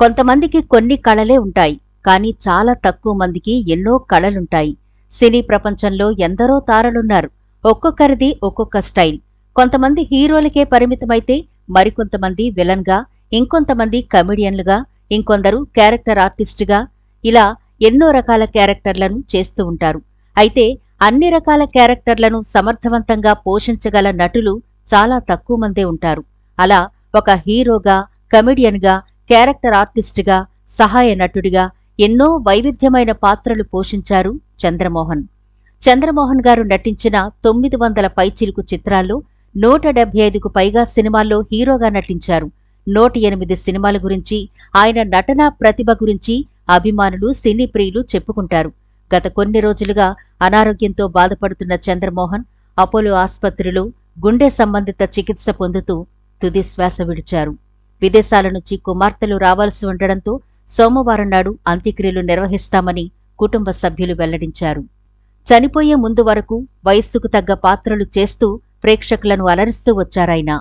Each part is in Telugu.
కొంతమందికి కొన్ని కళలే ఉంటాయి, కానీ చాలా తక్కువ మందికి ఎన్నో కళలుంటాయి. సినీ ప్రపంచంలో ఎందరో తారలున్నారు. ఒక్కొక్కరిది ఒక్కొక్క స్టైల్. కొంతమంది హీరోలకే పరిమితమైతే మరికొంతమంది విలన్గా, ఇంకొంతమంది కమెడియన్లుగా, ఇంకొందరు క్యారెక్టర్ ఆర్టిస్టుగా, ఇలా ఎన్నో రకాల క్యారెక్టర్లను చేస్తూ ఉంటారు. అయితే అన్ని రకాల క్యారెక్టర్లను సమర్థవంతంగా పోషించగల నటులు చాలా తక్కువ మందే ఉంటారు. అలా ఒక హీరోగా, కమెడియన్గా, క్యారెక్టర్ ఆర్టిస్టుగా, సహాయ నటుడిగా ఎన్నో వైవిధ్యమైన పాత్రలు పోషించారు చంద్రమోహన్. చంద్రమోహన్ గారు నటించిన 900 పైచిలుకు చిత్రాల్లో 175కు పైగా సినిమాల్లో హీరోగా నటించారు. 108 సినిమాల గురించి, ఆయన నటనా ప్రతిభ గురించి అభిమానులు, సినీ ప్రియులు చెప్పుకుంటారు. గత కొన్ని రోజులుగా అనారోగ్యంతో బాధపడుతున్న చంద్రమోహన్ అపోలో ఆస్పత్రిలో గుండె సంబంధిత చికిత్స పొందుతూ తుది శ్వాస విడిచారు. విదేశాల నుంచి కుమార్తెలు రావాల్సి ఉండడంతో సోమవారం నాడు అంత్యక్రియలు నిర్వహిస్తామని కుటుంబ సభ్యులు వెల్లడించారు. చనిపోయే ముందు వరకు వయస్సుకు తగ్గ పాత్రలు చేస్తూ ప్రేక్షకులను అలరిస్తూ వచ్చారాయన.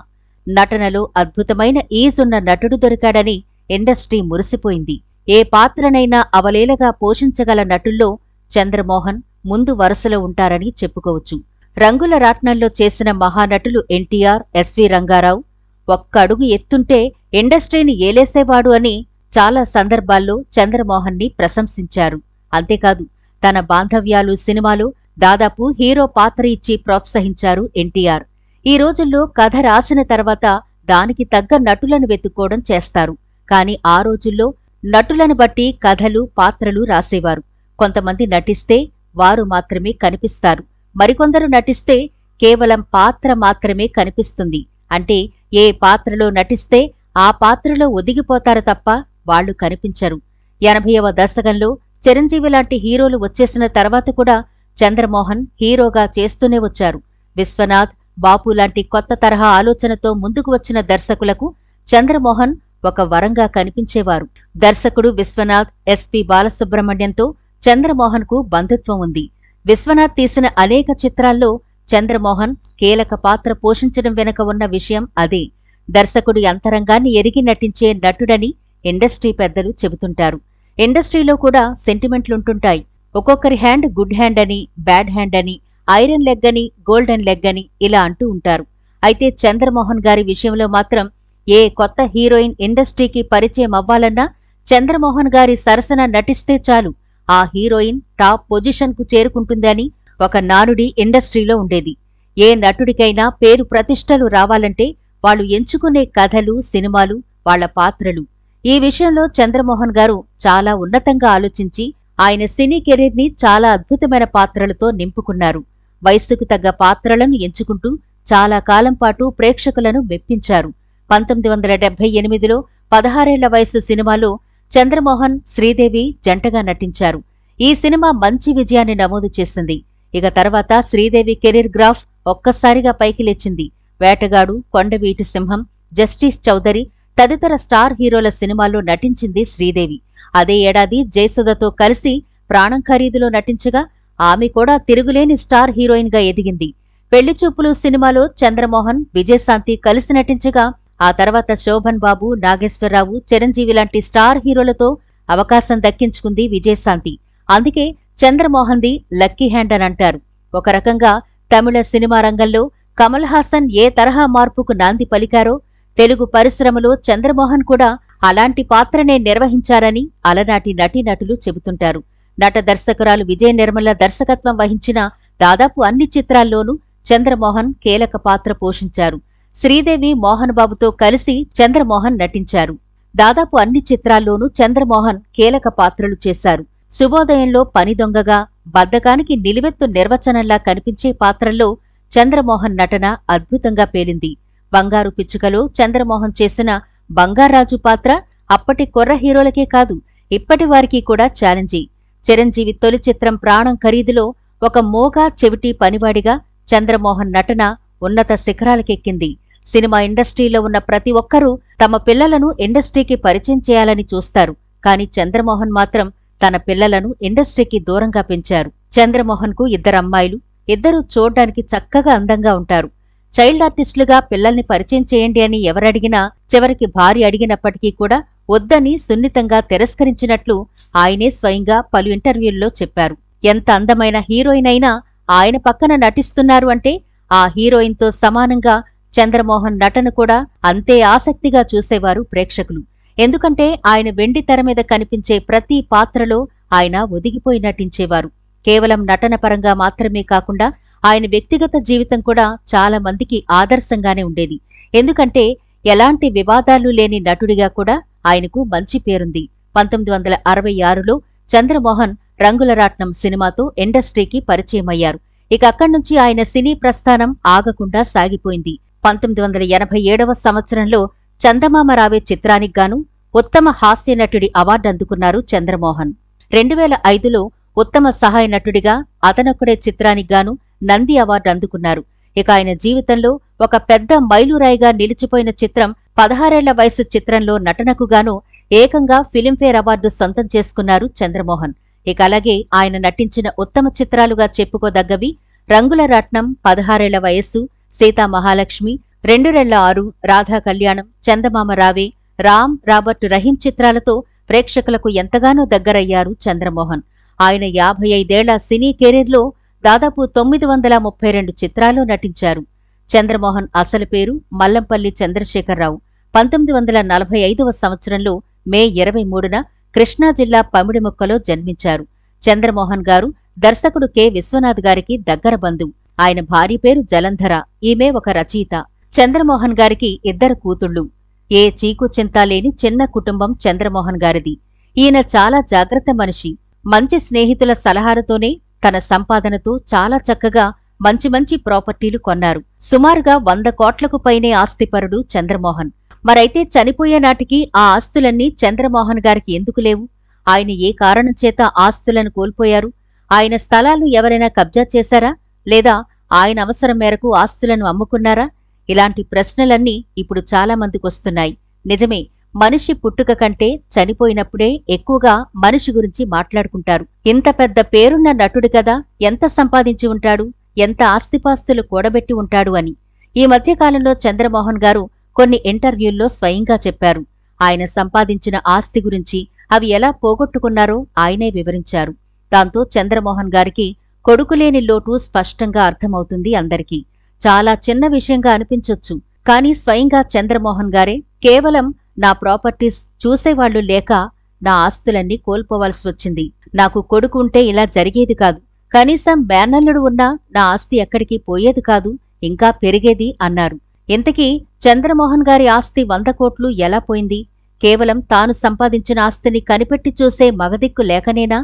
నటనలో అద్భుతమైన ఈజున్న నటుడు దొరికాడని ఇండస్ట్రీ మురిసిపోయింది. ఏ పాత్రనైనా అవలేలగా పోషించగల నటుల్లో చంద్రమోహన్ ముందు వరుసలో ఉంటారని చెప్పుకోవచ్చు. రంగుల రాట్నంలో చేసిన మహానటులు ఎన్టీఆర్, ఎస్వి రంగారావు ఒక్క అడుగు ఎత్తుంటే ఇండస్ట్రీని ఏలేసేవాడు అని చాలా సందర్భాల్లో చంద్రమోహన్ని ప్రశంసించారు. అంతేకాదు, తన బాంధవ్యాలు సినిమాలో దాదాపు హీరో పాత్ర ఇచ్చి ప్రోత్సహించారు ఎన్టీఆర్. ఈ రోజుల్లో కథ రాసిన తర్వాత దానికి తగ్గ నటులను వెతుక్కోవడం చేస్తారు. కాని ఆ రోజుల్లో నటులను బట్టి కథలు, పాత్రలు రాసేవారు. కొంతమంది నటిస్తే వారు మాత్రమే కనిపిస్తారు, మరికొందరు నటిస్తే కేవలం పాత్ర మాత్రమే కనిపిస్తుంది. అంటే ఏ పాత్రలో నటిస్తే ఆ పాత్రలో ఒదిగిపోతారు తప్ప వాళ్లు కనిపించరు. 80వ దశకంలో చిరంజీవి లాంటి హీరోలు వచ్చేసిన తర్వాత కూడా చంద్రమోహన్ హీరోగా చేస్తూనే వచ్చారు. విశ్వనాథ్, బాపు లాంటి కొత్త తరహా ఆలోచనతో ముందుకు వచ్చిన దర్శకులకు చంద్రమోహన్ ఒక వరంగా కనిపించేవారు. దర్శకుడు విశ్వనాథ్, ఎస్పి బాలసుబ్రహ్మణ్యంతో చంద్రమోహన్కు బంధుత్వం ఉంది. విశ్వనాథ్ తీసిన అనేక చిత్రాల్లో చంద్రమోహన్ కీలక పాత్ర పోషించడం వెనుక ఉన్న విషయం అదే. దర్శకుడి అంతరంగాన్ని ఎరిగి నటించే నటుడని ఇండస్ట్రీ పెద్దలు చెబుతుంటారు. ఇండస్ట్రీలో కూడా సెంటిమెంట్లుంటుంటాయి. ఒక్కొక్కరి హ్యాండ్ గుడ్ హ్యాండ్ అని, బ్యాడ్ హ్యాండ్ అని, ఐరన్ లెగ్ అని, గోల్డెన్ లెగ్ అని ఇలా అంటూ ఉంటారు. అయితే చంద్రమోహన్ గారి విషయంలో మాత్రం ఏ కొత్త హీరోయిన్ ఇండస్ట్రీకి పరిచయం అవ్వాలన్నా చంద్రమోహన్ గారి సరసన నటిస్తే చాలు, ఆ హీరోయిన్ టాప్ పొజిషన్కు చేరుకుంటుందని ఒక నానుడి ఇండస్ట్రీలో ఉండేది. ఏ నటుడికైనా పేరు ప్రతిష్టలు రావాలంటే వాళ్ళు ఎంచుకునే కథలు, సినిమాలు, వాళ్ల పాత్రలు. ఈ విషయంలో చంద్రమోహన్ గారు చాలా ఉన్నతంగా ఆలోచించి ఆయన సినీ కెరీర్ని చాలా అద్భుతమైన పాత్రలతో నింపుకున్నారు. వయస్సుకు తగ్గ పాత్రలను ఎంచుకుంటూ చాలా కాలం పాటు ప్రేక్షకులను మెప్పించారు. 1978లో 16 వయసు సినిమాలో చంద్రమోహన్, శ్రీదేవి జంటగా నటించారు. ఈ సినిమా మంచి విజయాన్ని నమోదు చేసింది. ఇక తర్వాత శ్రీదేవి కెరీర్ గ్రాఫ్ ఒక్కసారిగా పైకి లేచింది. వేటగాడు, కొండవీటి సింహం, జస్టిస్ చౌదరి తదితర స్టార్ హీరోల సినిమాల్లో నటించింది శ్రీదేవి. అదే ఏడాది జయసుధతో కలిసి ప్రాణం ఖరీదులో నటించగా ఆమె కూడా తిరుగులేని స్టార్ హీరోయిన్ గా ఎదిగింది. పెళ్లిచూపులు సినిమాలో చంద్రమోహన్, విజయశాంతి కలిసి నటించగా ఆ తర్వాత శోభన్ బాబు, నాగేశ్వరరావు, చిరంజీవి లాంటి స్టార్ హీరోలతో అవకాశం దక్కించుకుంది విజయశాంతి. అందుకే చంద్రమోహన్ది లక్కీ హ్యాండ్ అని అంటారు. ఒక రకంగా తమిళ సినిమా రంగంలో కమల్ హాసన్ ఏ తరహా మార్పుకు నాంది పలికారో తెలుగు పరిశ్రమలో చంద్రమోహన్ కూడా అలాంటి పాత్రనే నిర్వహించారని అలనాటి నటీనటులు చెబుతుంటారు. నట దర్శకురాలు విజయ నిర్మల దర్శకత్వం వహించిన దాదాపు అన్ని చిత్రాల్లోనూ చంద్రమోహన్ కీలక పాత్ర పోషించారు. శ్రీదేవి, మోహన్ బాబుతో కలిసి చంద్రమోహన్ నటించారు. దాదాపు అన్ని చిత్రాల్లోనూ చంద్రమోహన్ కీలక పాత్రలు చేశారు. శుభోదయంలో పని దొంగగా, బద్ధకానికి నిలువెత్తు నిర్వచనంలా కనిపించే పాత్రల్లో చంద్రమోహన్ నటన అద్భుతంగా పేలింది. బంగారు పిచ్చుకలో చంద్రమోహన్ చేసిన బంగారాజు పాత్ర అప్పటి కుర్ర హీరోలకే కాదు, ఇప్పటి వారికి కూడా ఛాలెంజీ. చిరంజీవి తొలి చిత్రం ప్రాణం ఖరీదులో ఒక మోగా, చెవిటి పనివాడిగా చంద్రమోహన్ నటన ఉన్నత శిఖరాలకెక్కింది. సినిమా ఇండస్ట్రీలో ఉన్న ప్రతి ఒక్కరూ తమ పిల్లలను ఇండస్ట్రీకి పరిచయం చేయాలని చూస్తారు. కాని చంద్రమోహన్ మాత్రం తన పిల్లలను ఇండస్ట్రీకి దూరంగా పెంచారు. చంద్రమోహన్ కు 2 అమ్మాయిలు. ఇద్దరూ చూడ్డానికి చక్కగా అందంగా ఉంటారు. చైల్డ్ ఆర్టిస్టులుగా పిల్లల్ని పరిచయం చేయండి అని ఎవరడిగినా చివరికి భార్య అడిగినప్పటికీ కూడా వద్దని సున్నితంగా తిరస్కరించినట్లు ఆయనే స్వయంగా పలు ఇంటర్వ్యూల్లో చెప్పారు. ఎంత అందమైన హీరోయిన్ అయినా ఆయన పక్కన నటిస్తున్నారు అంటే ఆ హీరోయిన్తో సమానంగా చంద్రమోహన్ నటన కూడా అంతే ఆసక్తిగా చూసేవారు ప్రేక్షకులు. ఎందుకంటే ఆయన వెండి తెర మీద కనిపించే ప్రతి పాత్రలో ఆయన ఒదిగిపోయి నటించేవారు. కేవలం నటన పరంగా మాత్రమే కాకుండా ఆయన వ్యక్తిగత జీవితం కూడా చాలా మందికి ఆదర్శంగానే ఉండేది. ఎందుకంటే ఎలాంటి వివాదాలు లేని నటుడిగా కూడా ఆయనకు మంచి పేరుంది. 1966లో చంద్రమోహన్ రంగులరాట్నం సినిమాతో ఇండస్ట్రీకి పరిచయమయ్యారు. ఇక అక్కడ్నుంచి ఆయన సినీ ప్రస్థానం ఆగకుండా సాగిపోయింది. 1987వ సంవత్సరంలో చందమామ రావే చిత్రానికి గాను ఉత్తమ హాస్య నటుడి అవార్డు అందుకున్నారు చంద్రమోహన్. 2005లో ఉత్తమ సహాయ నటుడిగా అతనొక్కడే చిత్రానికి గాను నంది అవార్డు అందుకున్నారు. ఇక ఆయన జీవితంలో ఒక పెద్ద మైలురాయిగా నిలిచిపోయిన చిత్రం 16 ఏళ్ల వయసు చిత్రంలో నటనకు గాను ఏకంగా ఫిలింఫేర్ అవార్డు సొంతం చేసుకున్నారు చంద్రమోహన్. ఇక అలాగే ఆయన నటించిన ఉత్తమ చిత్రాలుగా చెప్పుకోదగ్గవి రంగుల రాట్నం, 16 ఏళ్ల వయస్సు, సీతా మహాలక్ష్మి, 2 రాధా కళ్యాణం, చందమామ రావే, రామ్, రాబర్ట్ రహీం చిత్రాలతో ప్రేక్షకులకు ఎంతగానో దగ్గరయ్యారు చంద్రమోహన్. ఆయన 55 ఏళ్ల సినీ కెరీర్లో దాదాపు 932 చిత్రాల్లో నటించారు. చంద్రమోహన్ అసలు పేరు మల్లంపల్లి చంద్రశేఖరరావు. 1945వ సంవత్సరంలో మే 23న కృష్ణా జిల్లా పమిడిముక్కలో జన్మించారు. చంద్రమోహన్ గారు దర్శకుడు కె. విశ్వనాథ్ గారికి దగ్గర బంధువు. ఆయన భార్య పేరు జలంధర. ఈమె ఒక రచయిత. చంద్రమోహన్ గారికి 2 కూతుళ్లు. ఏ చీకు చింత లేని చిన్న కుటుంబం చంద్రమోహన్ గారిది. ఈయన చాలా జాగ్రత్త మనిషి. మంచి స్నేహితుల సలహాలతోనే తన సంపాదనతో చాలా చక్కగా మంచి మంచి ప్రాపర్టీలు కొన్నారు. సుమారుగా 100 కోట్లకు పైనే ఆస్తిపరుడు చంద్రమోహన్. మరైతే చనిపోయే నాటికి ఆ ఆస్తులన్నీ చంద్రమోహన్ గారికి ఎందుకు లేవు? ఆయన ఏ కారణం చేత ఆస్తులను కోల్పోయారు? ఆయన స్థలాలు ఎవరైనా కబ్జా చేశారా? లేదా ఆయన అవసరం మేరకు ఆస్తులను అమ్ముకున్నారా? ఇలాంటి ప్రశ్నలన్నీ ఇప్పుడు చాలా మందికొస్తున్నాయి. నిజమే, మనిషి పుట్టుక కంటే చనిపోయినప్పుడే ఎక్కువగా మనిషి గురించి మాట్లాడుకుంటారు. ఇంత పెద్ద పేరున్న నటుడు కదా, ఎంత సంపాదించి ఉంటాడు, ఎంత ఆస్తిపాస్తులు కూడబెట్టి ఉంటాడు అని. ఈ మధ్యకాలంలో చంద్రమోహన్ గారు కొన్ని ఇంటర్వ్యూల్లో స్వయంగా చెప్పారు. ఆయన సంపాదించిన ఆస్తి గురించి, అవి ఎలా పోగొట్టుకున్నారో ఆయనే వివరించారు. దాంతో చంద్రమోహన్ గారికి కొడుకులేని లోటు స్పష్టంగా అర్థమవుతుంది అందరికీ. చాలా చిన్న విషయంగా అనిపించొచ్చు, కానీ స్వయంగా చంద్రమోహన్ గారే కేవలం నా ప్రాపర్టీస్ చూసేవాళ్లు లేక నా ఆస్తులన్నీ కోల్పోవాల్సి వచ్చింది. నాకు కొడుకు ఉంటే ఇలా జరిగేది కాదు. కనీసం మేనల్లుడు ఉన్నా నా ఆస్తి ఎక్కడికి పోయేది కాదు, ఇంకా పెరిగేది అన్నారు. ఇంతకీ చంద్రమోహన్ గారి ఆస్తి 100 కోట్లు ఎలా పోయింది? కేవలం తాను సంపాదించిన ఆస్తిని కనిపెట్టి చూసే మగదిక్కు లేకనేనా?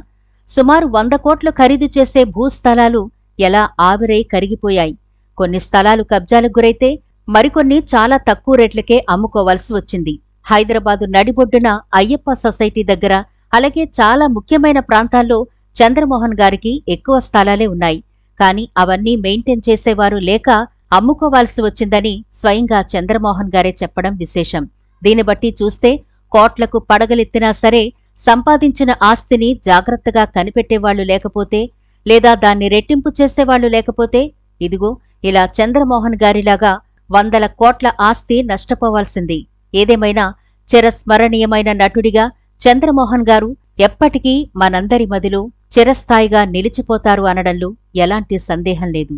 సుమారు 100 కోట్లు ఖరీదు చేసే భూస్థలాలు ఎలా ఆవిరై కరిగిపోయాయి. కొన్ని స్థలాలు కబ్జాలకు గురైతే మరికొన్ని చాలా తక్కువ రేట్లకే అమ్ముకోవాల్సి వచ్చింది. హైదరాబాదు నడిబొడ్డున అయ్యప్ప సొసైటీ దగ్గర, అలాగే చాలా ముఖ్యమైన ప్రాంతాల్లో చంద్రమోహన్ గారికి ఎక్కువ స్థలాలే ఉన్నాయి. కాని అవన్నీ మెయింటైన్ చేసేవారు లేక అమ్ముకోవాల్సి వచ్చిందని స్వయంగా చంద్రమోహన్ గారే చెప్పడం విశేషం. దీన్ని బట్టి చూస్తే కోట్లకు పడగలెత్తినా సరే సంపాదించిన ఆస్తిని జాగ్రత్తగా కనిపెట్టేవాళ్లు లేకపోతే, లేదా దాన్ని రెట్టింపు చేసేవాళ్లు లేకపోతే, ఇదిగో ఇలా చంద్రమోహన్ గారిలాగా 100 కోట్ల ఆస్తి నష్టపోవాల్సింది. ఏదేమైనా చిరస్మరణీయమైన నటుడిగా చంద్రమోహన్ గారు ఎప్పటికీ మనందరి మదిలో చిరస్థాయిగా నిలిచిపోతారు అనడంలో ఎలాంటి సందేహం లేదు.